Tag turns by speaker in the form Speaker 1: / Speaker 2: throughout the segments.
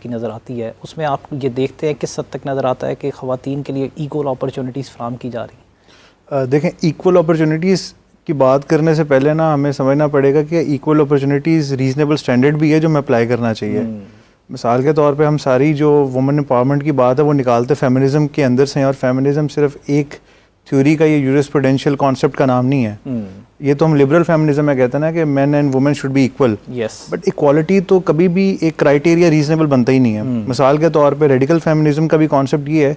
Speaker 1: کی نظر آتی ہے اس میں آپ یہ دیکھتے ہیں کس حد تک نظر آتا ہے کہ خواتین کے لیے ایکول اپرچونٹیز فراہم کی جا رہی ہیں؟
Speaker 2: دیکھیں ایکول اپرچونٹیز کی بات کرنے سے پہلے نا ہمیں سمجھنا پڑے گا کہ ایکول اپرچونٹیز ریزنیبل اسٹینڈرڈ بھی ہے جو ہمیں اپلائی کرنا چاہیے. مثال کے طور پہ ہم ساری جو وومن امپاورمنٹ کی بات ہے وہ نکالتے فیمنزم کے اندر سے ہیں, اور فیمنزم صرف ایک تھیوری کا یا یورسپروڈینشیل کانسیپٹ کا نام نہیں ہے. یہ تو ہم لبرل فیمنزم میں کہتے ہیں نا کہ men and women should be equal, but equality تو کبھی بھی ایک کرائٹیریا ریزنیبل بنتا ہی نہیں ہے. مثال کے طور پہ ریڈیکل فیمنزم کا بھی کانسیپٹ یہ ہے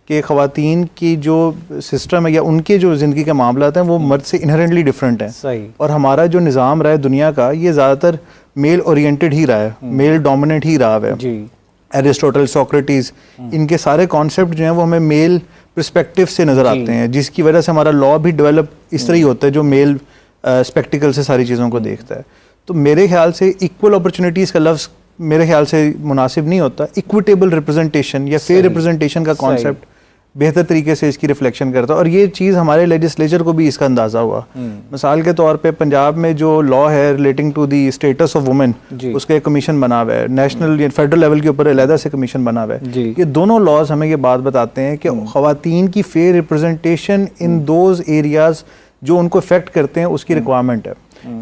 Speaker 2: کہ خواتین کی جو سسٹم ہے یا ان کے جو زندگی کے معاملات ہیں وہ مرد سے انہرنٹلی ڈفرینٹ ہیں, اور ہمارا جو نظام رہا ہے دنیا کا یہ زیادہ تر میل اورینٹڈ ہی رہا ہے, میل ڈومیننٹ ہی رہا ہے. ایرسٹوٹل, سوکریٹیز, ان کے سارے کانسیپٹ جو ہیں وہ ہمیں میل پرسپیکٹو سے نظر آتے ہیں, جس کی وجہ سے ہمارا لا بھی ڈیولپ اس طرح ہی ہوتا ہے جو میل اسپیکٹیکل سے ساری چیزوں کو دیکھتا ہے. تو میرے خیال سے ایکول اپرچونٹیز کا لفظ میرے خیال سے مناسب نہیں ہوتا. ایکویٹیبل ریپرزنٹیشن یا فیئر ریپرزنٹیشن کا کانسیپٹ بہتر طریقے سے اس کی ریفلیکشن کرتا ہے, اور یہ چیز ہمارے لیجسلیچر کو بھی اس کا اندازہ ہوا. مثال کے طور پہ پنجاب میں جو لا ہے relating to the status of women, اس کا ایک کمیشن بنا ہوا ہے, نیشنل فیڈرل لیول کے اوپر علیحدہ سے کمیشن بنا ہوا ہے. یہ دونوں لاز ہمیں یہ بات بتاتے ہیں کہ خواتین کی fair representation in those areas جو ان کو افیکٹ کرتے ہیں اس کی ریکوائرمنٹ ہے.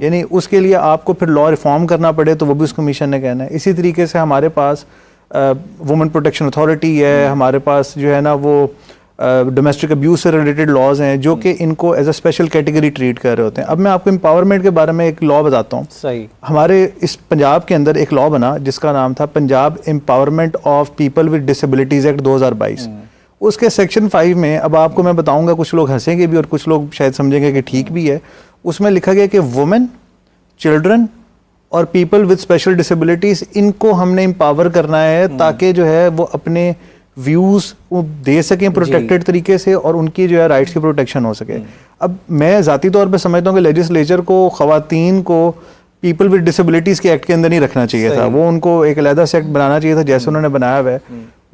Speaker 2: یعنی اس کے لیے آپ کو پھر لا ریفارم کرنا پڑے تو وہ بھی اس کمیشن نے کہنا ہے. اسی طریقے سے ہمارے پاس وومن پروٹیکشن اتھارٹی ہے, ہمارے پاس جو ہے نا وہ ڈومیسٹک ابیوز سے ریلیٹڈ لاز ہیں جو کہ ان کو as a special category treat کر رہے ہوتے ہیں. اب میں آپ کو امپاورمنٹ کے بارے میں ایک لا بتاتا ہوں. ہمارے اس پنجاب کے اندر ایک لا بنا جس کا نام تھا Punjab empowerment of people with disabilities act 2022. اس کے سیکشن 5 میں, اب آپ کو میں بتاؤں گا, کچھ لوگ ہنسیں گے بھی اور کچھ لوگ شاید سمجھیں گے کہ ٹھیک بھی ہے. اس میں لکھا گیا کہ وومن, چلڈرن اور پیپل ود اسپیشل ڈسیبلٹیز ان کو ہم نے امپاور کرنا ہے تاکہ جو ہے وہ اپنے ویوز دے سکیں پروٹیکٹڈ طریقے سے, اور ان کی جو ہے رائٹس کی پروٹیکشن ہو سکے. اب میں ذاتی طور پہ سمجھتا ہوں کہ لیجسلیچر کو خواتین کو پیپل ود ڈسیبلٹیز کے ایکٹ کے اندر نہیں رکھنا چاہیے تھا, وہ ان کو ایک علیحدہ سے ایکٹ بنانا چاہیے تھا جیسے انہوں نے بنایا ہوا ہے.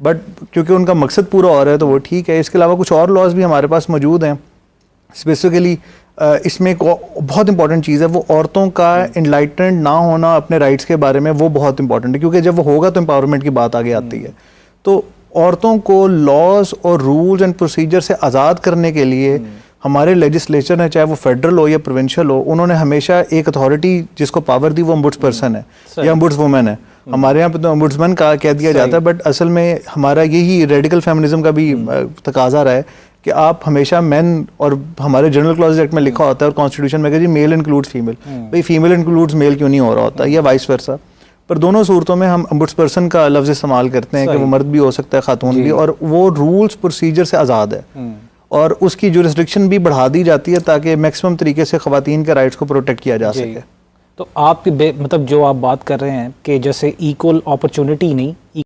Speaker 2: بٹ کیونکہ ان کا مقصد پورا ہو رہا ہے تو وہ ٹھیک ہے. اس کے علاوہ کچھ اور لاز بھی ہمارے پاس موجود ہیں. اسپیسیفکلی اس میں ایک بہت امپورٹنٹ چیز ہے, وہ عورتوں کا انلائٹنڈ نہ ہونا اپنے رائٹس کے بارے میں, وہ بہت امپورٹنٹ ہے, کیونکہ جب وہ ہوگا تو امپاورمنٹ کی بات آگے آتی ہے. تو عورتوں کو لاز اور رولز اینڈ پروسیجر سے آزاد کرنے کے لیے ہمارے لیجسلیچر نے, چاہے وہ فیڈرل ہو یا پروونشل ہو, انہوں نے ہمیشہ ایک اتھارٹی جس کو پاور دی وہ امبوڈس پرسن ہے یا امبوڈس وومن ہے. ہمارے یہاں پہ تو امبوڈسمن کا کہہ دیا جاتا ہے, بٹ اصل میں ہمارا یہی ریڈیکل فیمنزم کا بھی تقاضا رہا ہے کہ آپ ہمیشہ مین, اور ہمارے جنرل کلاسز ایکٹ میں لکھا ہوتا ہے اور کانسٹیٹیوشن میں کہ جی میل انکلوڈس فیمیل, بھائی فیمیل انکلوڈس میل کیوں نہیں ہو رہا ہوتا, یا وائس ورسا. پر دونوں صورتوں میں ہم امبوڈس پرسن کا لفظ استعمال کرتے ہیں کہ وہ مرد بھی ہو سکتا ہے خاتون بھی, اور وہ رولز پروسیجر سے آزاد ہے, اور اس کی جورسڈکشن بھی بڑھا دی جاتی ہے تاکہ میکسیمم طریقے سے خواتین کے رائٹس کو پروٹیکٹ کیا جا سکے.
Speaker 1: تو آپ مطلب جو آپ بات کر رہے ہیں کہ جیسے ایکول اپرچونٹی نہیں